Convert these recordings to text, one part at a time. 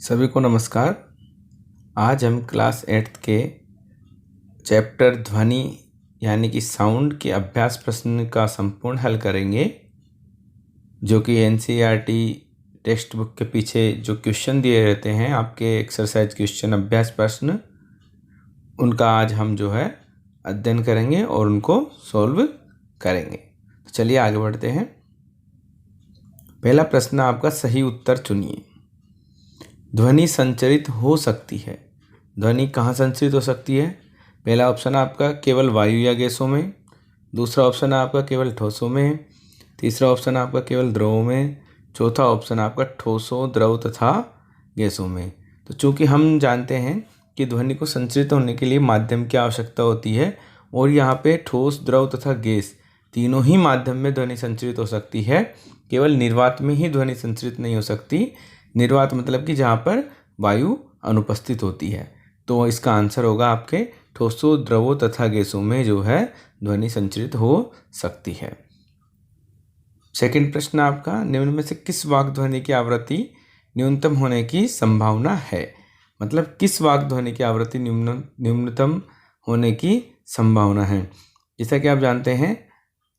सभी को नमस्कार। आज हम क्लास 8th के चैप्टर ध्वनि यानी कि साउंड के अभ्यास प्रश्न का संपूर्ण हल करेंगे, जो कि एनसीईआरटी टेक्स्ट बुक के पीछे जो क्वेश्चन दिए रहते हैं आपके एक्सरसाइज क्वेश्चन अभ्यास प्रश्न, उनका आज हम जो है अध्ययन करेंगे और उनको सॉल्व करेंगे। तो चलिए आगे बढ़ते हैं। पहला प्रश्न आपका, सही उत्तर चुनिए। ध्वनि संचरित हो सकती है। ध्वनि कहाँ संचरित हो सकती है? पहला ऑप्शन आपका केवल वायु या गैसों में, दूसरा ऑप्शन आपका केवल ठोसों में, तीसरा ऑप्शन आपका केवल द्रवों में, चौथा ऑप्शन आपका ठोसों, द्रव तथा गैसों में। तो चूंकि हम जानते हैं कि ध्वनि को संचरित होने के लिए माध्यम की आवश्यकता होती है और यहाँ पे ठोस, द्रव तथा गैस तीनों ही माध्यम में ध्वनि संचरित हो सकती है, केवल निर्वात में ही ध्वनि संचरित नहीं हो सकती। निर्वात मतलब कि जहाँ पर वायु अनुपस्थित होती है। तो इसका आंसर होगा आपके ठोसों, द्रवों तथा गैसों में जो है ध्वनि संचरित हो सकती है। सेकंड प्रश्न आपका, निम्न में से किस वाक् ध्वनि की आवृत्ति न्यूनतम होने की संभावना है? मतलब किस वाक् ध्वनि की आवृत्ति न्यूनतम होने की संभावना है? जैसा कि आप जानते हैं,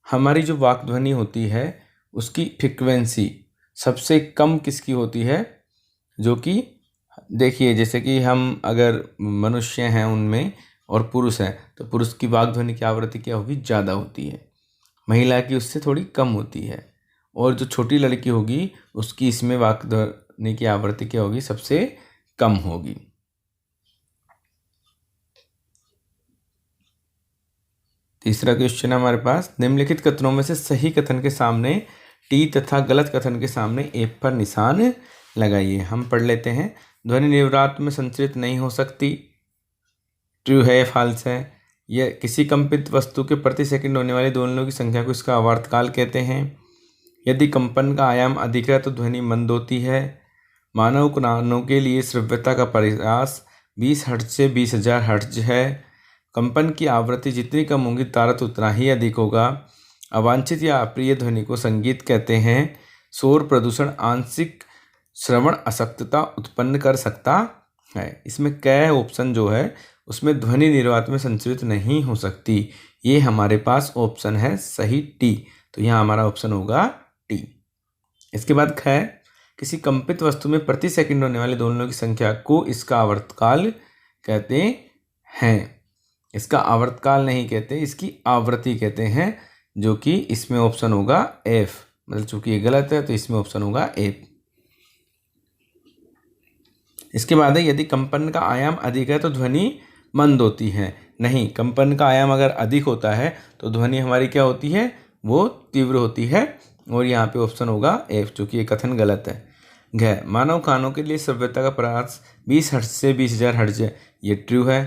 हमारी जो वाक् ध्वनि होती है उसकी फ्रीक्वेंसी सबसे कम किसकी होती है? जो कि देखिए, जैसे कि हम अगर मनुष्य हैं उनमें और पुरुष हैं, तो पुरुष की वाक् ध्वनि की आवृत्ति क्या होगी? ज़्यादा होती है। महिला की उससे थोड़ी कम होती है। और जो छोटी लड़की होगी उसकी इसमें वाक् ध्वनि की आवृत्ति क्या होगी? सबसे कम होगी। तीसरा क्वेश्चन है हमारे पास, निम्नलिखित कथनों में से सही कथन के सामने टी तथा गलत कथन के सामने एफ पर निशान लगाइए। हम पढ़ लेते हैं। ध्वनि निर्वात में संचरित नहीं हो सकती, ट्रू है, फॉल्स है। यह किसी कंपित वस्तु के प्रति सेकंड होने वाली दोलनों की संख्या को इसका आवर्तकाल कहते हैं। यदि कंपन का आयाम अधिक है तो ध्वनि मंद होती है। मानव कानों के लिए श्रव्यता का प्रयास 20 हर्ट्ज से 20,000 हर्ट्ज है। कंपन की आवृत्ति जितनी कम होगी तारत उतना ही अधिक होगा। अवांछित या अप्रिय ध्वनि को संगीत कहते हैं। शोर प्रदूषण आंशिक श्रवण अशक्तता उत्पन्न कर सकता है। इसमें क ऑप्शन जो है उसमें ध्वनि निर्वात में संचरित नहीं हो सकती। ये हमारे पास ऑप्शन है सही टी। तो यहाँ हमारा ऑप्शन होगा टी। इसके बाद ख, किसी कंपित वस्तु में प्रति सेकंड होने वाले दोलनों की संख्या को इसका आवर्तकाल कहते हैं। इसका आवर्तकाल नहीं कहते, इसकी आवृत्ति कहते हैं, जो कि इसमें ऑप्शन होगा एफ। मतलब चूंकि ये गलत है तो इसमें ऑप्शन होगा एफ। इसके बाद है, यदि कंपन का आयाम अधिक है तो ध्वनि मंद होती है। नहीं, कंपन का आयाम अगर अधिक होता है तो ध्वनि हमारी क्या होती है? वो तीव्र होती है। और यहाँ पे ऑप्शन होगा एफ, चूँकि ये कथन गलत है। घ, मानव कानों के लिए श्रव्यता का प्रयास 20 हर्ट्ज से 20,000 हर्ट्ज है। ये ट्रू है।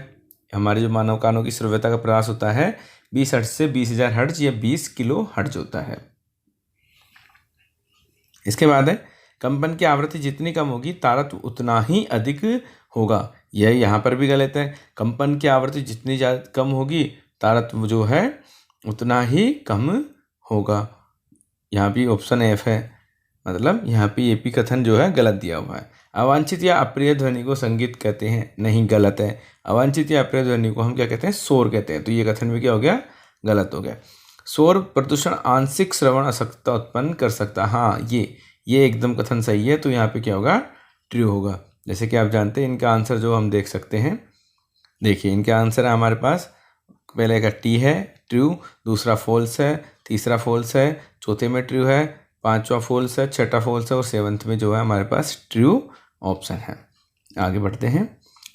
हमारे जो मानव कानों की श्रव्यता का प्रयास होता है 20 हर्ट्ज से 20,000 हर्ट्ज या 20 किलो हर्ट्ज होता है। इसके बाद है, कंपन की आवृत्ति जितनी कम होगी तारत उतना ही अधिक होगा। यह यहाँ पर भी गलत है। कंपन की आवृत्ति जितनी ज़्यादा कम होगी तारत जो है उतना ही कम होगा। यहाँ भी ऑप्शन एफ है। मतलब यहाँ पे ये भी कथन जो है गलत दिया हुआ है। अवांछित या अप्रिय ध्वनि को संगीत कहते हैं। नहीं, गलत है। अवांछित या अप्रिय ध्वनि को हम क्या कहते हैं? शोर कहते हैं। तो ये कथन भी क्या हो गया? गलत हो गया। शोर प्रदूषण आंशिक श्रवण अशक्तता उत्पन्न कर सकता है। हाँ, ये एकदम कथन सही है। तो यहाँ पे क्या होगा? ट्रू होगा। जैसे कि आप जानते हैं इनका आंसर जो हम देख सकते हैं, देखिए इनका आंसर है हमारे पास, पहले का टी है ट्रू, दूसरा फॉल्स है, तीसरा फॉल्स है, चौथे में ट्रू है, पांचवा फॉल्स है, छठा फॉल्स है और सेवंथ में जो है हमारे पास ट्रू ऑप्शन है। आगे बढ़ते हैं।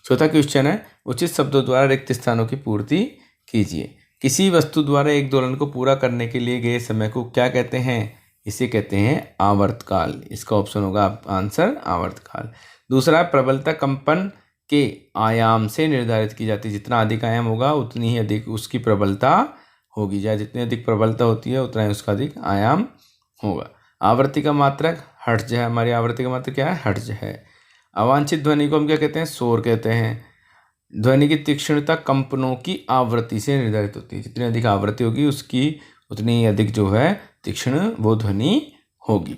चौथा क्वेश्चन है, उचित शब्दों द्वारा रिक्त स्थानों की पूर्ति कीजिए। किसी वस्तु द्वारा एक दोलन को पूरा करने के लिए गए समय को क्या कहते हैं? इसे कहते हैं आवर्तकाल। इसका ऑप्शन होगा आंसर आवर्तकाल। दूसरा, प्रबलता कंपन के आयाम से निर्धारित की जाती है। जितना अधिक आयाम होगा उतनी ही अधिक उसकी प्रबलता होगी, या जितनी अधिक प्रबलता होती है उतना ही उसका अधिक आयाम होगा। आवृत्ति का मात्रक हर्ट्ज है। हमारी आवृत्ति का मात्रक क्या है? हर्ट्ज है। अवांछित ध्वनि को हम क्या कहते हैं? शोर कहते हैं। ध्वनि की तीक्ष्णता कंपनों की आवृत्ति से निर्धारित होती है। जितनी अधिक आवृत्ति होगी उसकी उतनी ही अधिक जो है तीक्ष्ण वो ध्वनि होगी।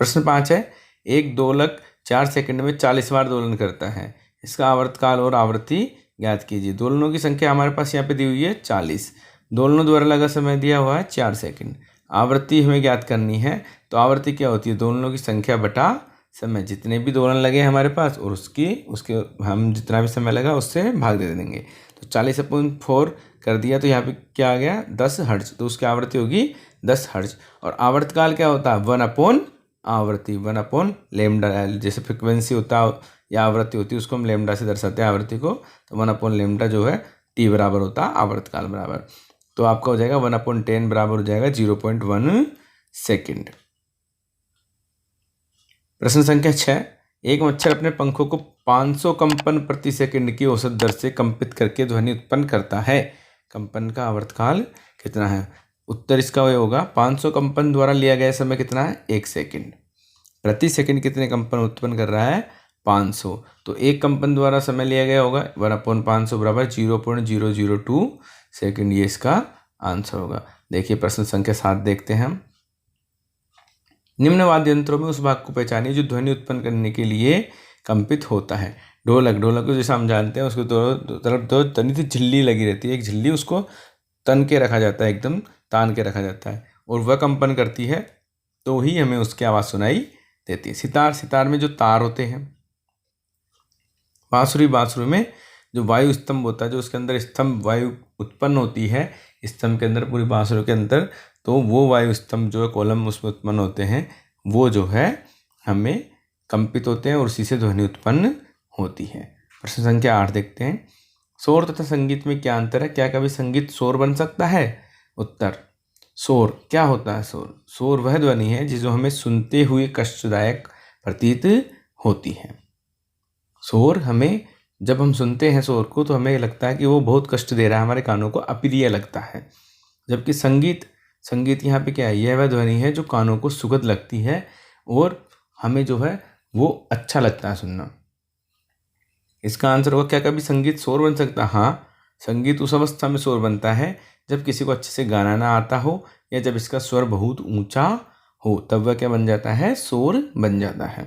प्रश्न 5 है, एक दोलक 4 सेकंड में 40 बार दोलन करता है। इसका आवर्तकाल और आवृत्ति ज्ञात कीजिए। दोलनों की संख्या हमारे पास यहाँ पे दी हुई है 40। दोलनों द्वारा लगा समय दिया हुआ है 4 सेकंड। आवृत्ति हमें ज्ञात करनी है, तो आवृत्ति क्या होती है? दोलनों की संख्या बटा समय। जितने भी दोलन लगे हमारे पास और उसके हम जितना भी समय लगा उससे भाग दे देंगे। तो 40/4 कर दिया तो यहाँ पे क्या आ गया? 10 हर्ट्ज। तो उसकी आवृत्ति होगी 10 हर्ट्ज। और आवर्तकाल क्या होता है? 1/आवृत्ति, 1/λ। जैसे फ्रिक्वेंसी होता है या आवृत्ति होती है उसको हम लैम्डा से दर्शाते हैं आवृत्ति को। तो 1/λ जो है t बराबर होता है आवर्तकाल बराबर। तो आपका हो जाएगा 1/10 बराबर हो जाएगा 0.1 सेकेंड। प्रश्न संख्या 6। एक मच्छर अपने पंखों को 500 कंपन प्रति सेकंड की औसत दर से कंपित करके ध्वनि उत्पन्न करता है। कंपन का आवर्तकाल कितना है? उत्तर इसका ये होगा 500 कंपन द्वारा लिया गया समय कितना है? 1 सेकंड। प्रति सेकंड कितने कंपन उत्पन्न कर रहा है? 500। तो एक कंपन द्वारा समय लिया गया होगा 1/500 बराबर 0.002 सेकंड। ये इसका आंसर होगा। देखिए प्रश्न संख्या 7 देखते हैं हम। निम्न वाद्य यंत्रों में उस भाग को पहचानिए जो ध्वनि उत्पन्न करने के लिए कंपित होता है। ढोलक को जैसा हम जानते हैं उसको दो तरफ दो तनी सी झिल्ली लगी रहती है। एक झिल्ली उसको तन के रखा जाता है, एकदम तान के रखा जाता है और वह कंपन करती है तो ही हमें उसकी आवाज़ सुनाई देती है। सितार में जो तार होते हैं। बांसुरी में जो वायु स्तंभ होता है, जो उसके अंदर स्तंभ वायु उत्पन्न होती है स्तंभ के अंदर, पूरी बांसुरी के अंदर, तो वो वायु स्तंभ जो है कॉलम उसमें उत्पन्न होते हैं, वो जो है हमें कंपित होते हैं और उसी से ध्वनि उत्पन्न होती है। प्रश्न संख्या 8 देखते हैं। शोर तथा संगीत में क्या अंतर है? क्या कभी संगीत शोर बन सकता है? उत्तर, शोर क्या होता है? शोर वह ध्वनि है जिसको हमें सुनते हुए कष्टदायक प्रतीत होती है। शोर हमें, जब हम सुनते हैं शोर को तो हमें लगता है कि वो बहुत कष्ट दे रहा है, हमारे कानों को अप्रिय लगता है। जबकि संगीत यहाँ पे क्या है? यह वह ध्वनि है जो कानों को सुखद लगती है और हमें जो है वो अच्छा लगता है सुनना। इसका आंसर होगा, क्या कभी संगीत शोर बन सकता है? हाँ, संगीत उस अवस्था में शोर बनता है जब किसी को अच्छे से गाना ना आता हो या जब इसका स्वर बहुत ऊंचा हो, तब वह क्या बन जाता है? शोर बन जाता है।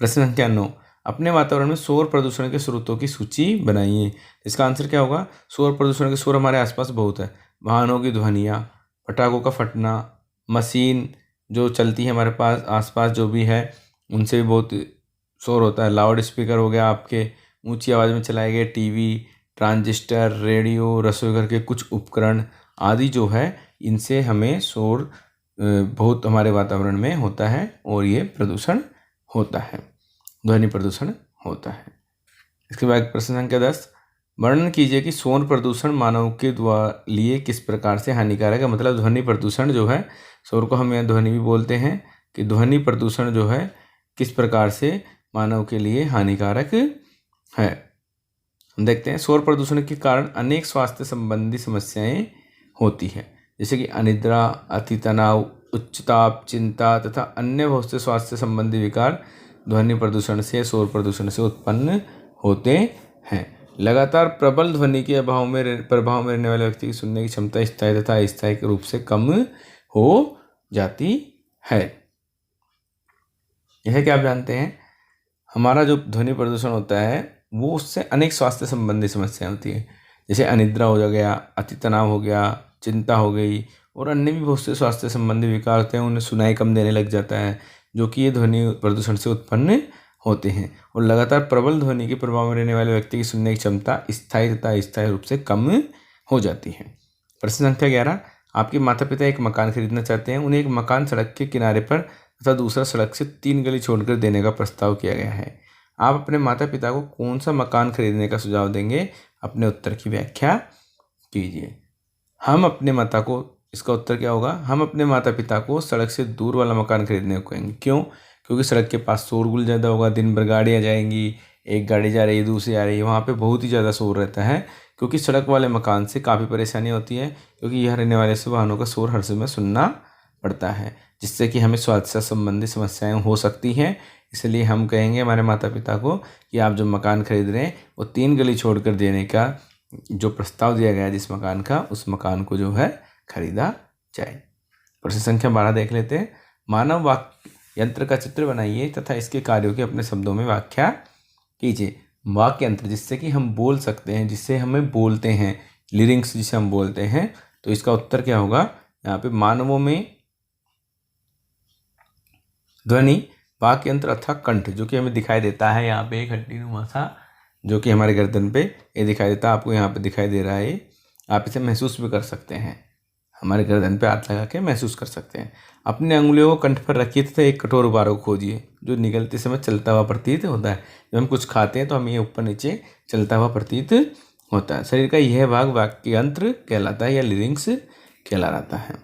प्रश्न संख्या 9। अपने वातावरण में शोर प्रदूषण के स्रोतों की सूची बनाइए। इसका आंसर क्या होगा? शोर प्रदूषण के स्रोत हमारे आसपास बहुत है। वाहनों की ध्वनियाँ, पटाखों का फटना, मशीन जो चलती है हमारे पास आसपास जो भी है उनसे भी बहुत शोर होता है। लाउड स्पीकर हो गया आपके, ऊंची आवाज़ में चलाए गए टीवी, ट्रांजिस्टर, रेडियो, रसोईघर के कुछ उपकरण आदि जो है, इनसे हमें शोर बहुत हमारे वातावरण में होता है और ये प्रदूषण होता है, ध्वनि प्रदूषण होता है। इसके बाद प्रश्न संख्या 10। वर्णन कीजिए कि शोर प्रदूषण मानव के लिए किस प्रकार से हानिकारक है। मतलब ध्वनि प्रदूषण जो है, शोर को हम यहाँ ध्वनि भी बोलते हैं, कि ध्वनि प्रदूषण जो है किस प्रकार से मानव के लिए हानिकारक है। हम देखते हैं, शोर प्रदूषण के कारण अनेक स्वास्थ्य संबंधी समस्याएं होती है, जैसे कि अनिद्रा, अति तनाव, उच्च ताप, चिंता तथा अन्य बहुत से स्वास्थ्य संबंधी विकार ध्वनि प्रदूषण से, शोर प्रदूषण से उत्पन्न होते हैं। लगातार प्रबल ध्वनि के प्रभाव में रहने वाले व्यक्ति की सुनने की क्षमता स्थायी तथा अस्थायी के रूप से कम हो जाती है। यह क्या आप जानते हैं? हमारा जो ध्वनि प्रदूषण होता है वो उससे अनेक स्वास्थ्य संबंधी समस्याएं होती है, जैसे अनिद्रा हो गया, अति तनाव हो गया, चिंता हो गई और अन्य भी बहुत से स्वास्थ्य संबंधी विकार होते हैं। उन्हें सुनाई कम देने लग जाता है, जो कि ये ध्वनि प्रदूषण से उत्पन्न होते हैं। और लगातार प्रबल ध्वनि के प्रभाव में रहने वाले व्यक्ति की सुनने की क्षमता स्थायी तथा अस्थायी रूप से कम हो जाती है। प्रश्न संख्या 11। आपके माता पिता एक मकान खरीदना चाहते हैं। उन्हें एक मकान सड़क के किनारे पर तथा दूसरा सड़क से 3 गली छोड़कर देने का प्रस्ताव किया गया है। आप अपने माता पिता को कौन सा मकान खरीदने का सुझाव देंगे? अपने उत्तर की व्याख्या कीजिए। इसका उत्तर क्या होगा? हम अपने माता पिता को सड़क से दूर वाला मकान खरीदने को कहेंगे। क्यों? क्योंकि सड़क के पास शोरगुल ज़्यादा होगा, दिन भर गाड़ियाँ जाएंगी, एक गाड़ी जा रही है, दूसरी आ रही है, वहाँ पे बहुत ही ज़्यादा शोर रहता है। क्योंकि सड़क वाले मकान से काफ़ी परेशानी होती है, क्योंकि यहाँ रहने वाले से वाहनों का शोर हर समय सुनना पड़ता है, जिससे कि हमें स्वास्थ्य संबंधी समस्याएं हो सकती हैं। इसलिए हम कहेंगे हमारे माता पिता को कि आप जो मकान खरीद रहे हैं वो 3 गली छोड़कर देने का जो प्रस्ताव दिया गया है जिस मकान का, उस मकान को जो है खरीदा जाए। प्रश्न संख्या 12 देख लेते हैं। मानव यंत्र का चित्र बनाइए तथा इसके कार्यों की अपने शब्दों में व्याख्या कीजिए। वाक्य यंत्र जिससे कि हम बोल सकते हैं, जिससे हमें बोलते हैं, लिरिंग्स जिसे हम बोलते हैं, तो इसका उत्तर क्या होगा? यहाँ पे मानवों में ध्वनि वाक्य यंत्र अथवा कंठ, जो कि हमें दिखाई देता है यहाँ पे एक हड्डीनुमा सा, जो कि हमारे गर्दन पे ये दिखाई देता है। आपको यहाँ पे दिखाई दे रहा है, आप इसे महसूस भी कर सकते हैं, हमारे गर्दन पे हाथ लगा के महसूस कर सकते हैं। अपने अंगुलियों को कंठ पर रखिए तथा एक कठोर उबारों को खोजिए जो निगलते समय चलता हुआ प्रतीत होता है। जब हम कुछ खाते हैं तो हमें ये ऊपर नीचे चलता हुआ प्रतीत होता है। शरीर का यह भाग वाक्य यंत्र कहलाता है या लिरिंग्स कहलाता है।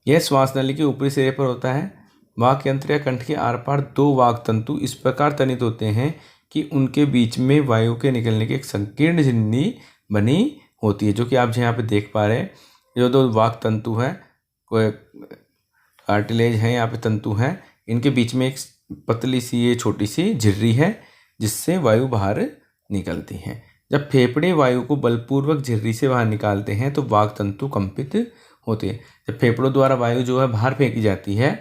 यह श्वास नली के ऊपरी सिरे पर होता है। वाक्य यंत्र या कंठ के आर पार दो वाक तंतु इस प्रकार तनित होते हैं कि उनके बीच में वायु के निकलने की एक संकीर्ण झिल्ली बनी होती है, जो कि आप यहाँ पे देख पा रहे हैं। जो दो वाक तंतु हैं, कोई कार्टिलेज है, यहाँ पे तंतु हैं, इनके बीच में एक पतली सी ये छोटी सी झिर्री है जिससे वायु बाहर निकलती है। जब फेफड़े वायु को बलपूर्वक झिर्री से बाहर निकालते हैं तो वाक तंतु कंपित होते हैं। जब फेफड़ों द्वारा वायु जो है बाहर फेंकी जाती है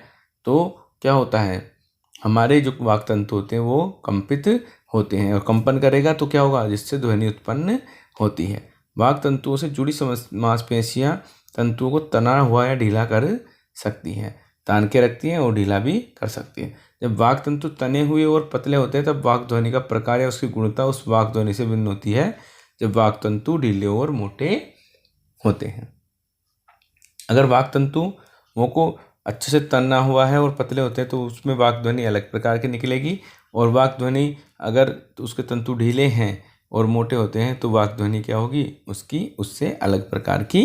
तो क्या होता है, हमारे जो वाक तंतु होते हैं वो कंपित होते हैं, और कंपन करेगा तो क्या होगा, जिससे ध्वनि उत्पन्न होती है। वाक तंतुओं से जुड़ी मांसपेशियां तंतुओं को तना हुआ या ढीला कर सकती हैं, तान के रखती हैं और ढीला भी कर सकती हैं। जब वाक तंतु तने हुए और पतले होते हैं तब वाक ध्वनि का प्रकार या उसकी गुणता उस वाक ध्वनि से भिन्न होती है जब वाक तंतु ढीले और मोटे होते हैं। अगर वाक तंतुओं को अच्छे से तना हुआ है और पतले होते हैं तो उसमें वाक ध्वनि अलग प्रकार की निकलेगी, और वाक ध्वनि अगर उसके तंतु ढीले हैं और मोटे होते हैं तो वाक ध्वनि क्या होगी, उसकी उससे अलग प्रकार की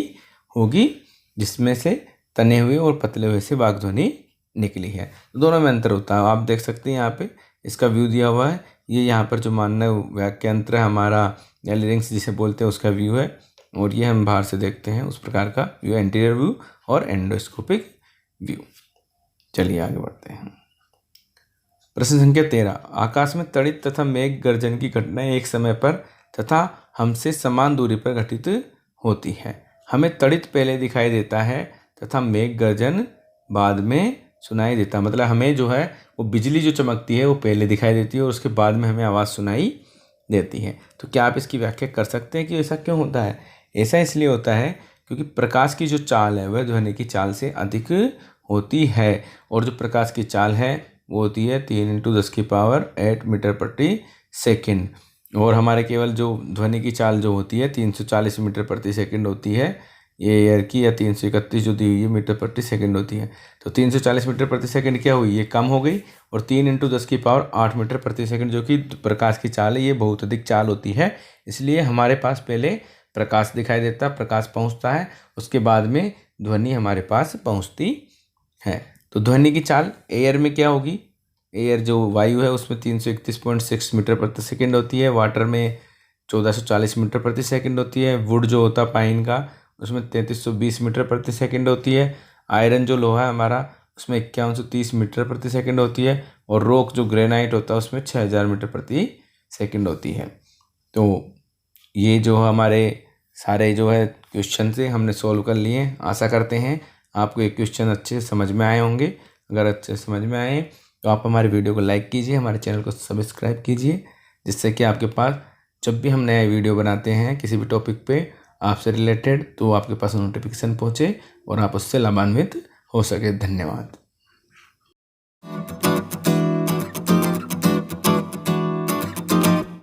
होगी, जिसमें से तने हुए और पतले हुए से वाक ध्वनि निकली है। दोनों में अंतर होता है। आप देख सकते हैं यहाँ पे इसका व्यू दिया हुआ है। ये यहाँ पर जो मानव वाक्य यंत्र है हमारा, या लिरिंग्स जिसे बोलते हैं, उसका व्यू है, और ये हम बाहर से देखते हैं उस प्रकार का व्यू, एंटीरियर व्यू और एंडोस्कोपिक व्यू। चलिए आगे बढ़ते हैं। प्रश्न संख्या 13। आकाश में तड़ित तथा मेघ गर्जन की घटनाएं एक समय पर तथा हमसे समान दूरी पर घटित होती है। हमें तड़ित पहले दिखाई देता है तथा मेघ गर्जन बाद में सुनाई देता है। मतलब हमें जो है वो बिजली जो चमकती है वो पहले दिखाई देती है और उसके बाद में हमें आवाज़ सुनाई देती है। तो क्या आप इसकी व्याख्या कर सकते हैं कि ऐसा क्यों होता है? ऐसा इसलिए होता है क्योंकि प्रकाश की जो चाल है वह ध्वनि की चाल से अधिक होती है, और जो प्रकाश की चाल है वो होती है 3 × 10⁸ मीटर प्रति सेकंड, और हमारे केवल जो ध्वनि की चाल जो होती है 340 मीटर प्रति सेकंड होती है, ये एयर की, या 331 जो दी हुई है मीटर प्रति सेकंड होती है। तो 340 मीटर प्रति सेकंड क्या हुई, ये कम हो गई, और 3 × 10⁸ मीटर प्रति सेकंड जो कि प्रकाश की चाल है, ये बहुत अधिक चाल होती है। इसलिए हमारे पास पहले प्रकाश दिखाई देता, प्रकाश पहुंचता है, उसके बाद में ध्वनि हमारे पास पहुंचती है। तो ध्वनि की चाल एयर में क्या होगी, एयर जो वायु है उसमें 331.6 मीटर प्रति सेकंड होती है, वाटर में 1440 मीटर प्रति सेकंड होती है, वुड जो होता पाइन का उसमें 3320 मीटर प्रति सेकंड होती है, आयरन जो लोहा है हमारा उसमें 5130 मीटर प्रति सेकंड होती है, और रॉक जो ग्रेनाइट होता है उसमें 6000 मीटर प्रति सेकंड होती है। तो ये जो हमारे सारे जो है क्वेश्चन से हमने सॉल्व कर लिए। आशा करते हैं आपको ये क्वेश्चन अच्छे से समझ में आए होंगे। अगर अच्छे से समझ में आए तो आप हमारे वीडियो को लाइक कीजिए, हमारे चैनल को सब्सक्राइब कीजिए, जिससे कि आपके पास जब भी हम नया वीडियो बनाते हैं किसी भी टॉपिक पे आपसे रिलेटेड, तो आपके पास नोटिफिकेशन पहुँचे और आप उससे लाभान्वित हो सके। धन्यवाद।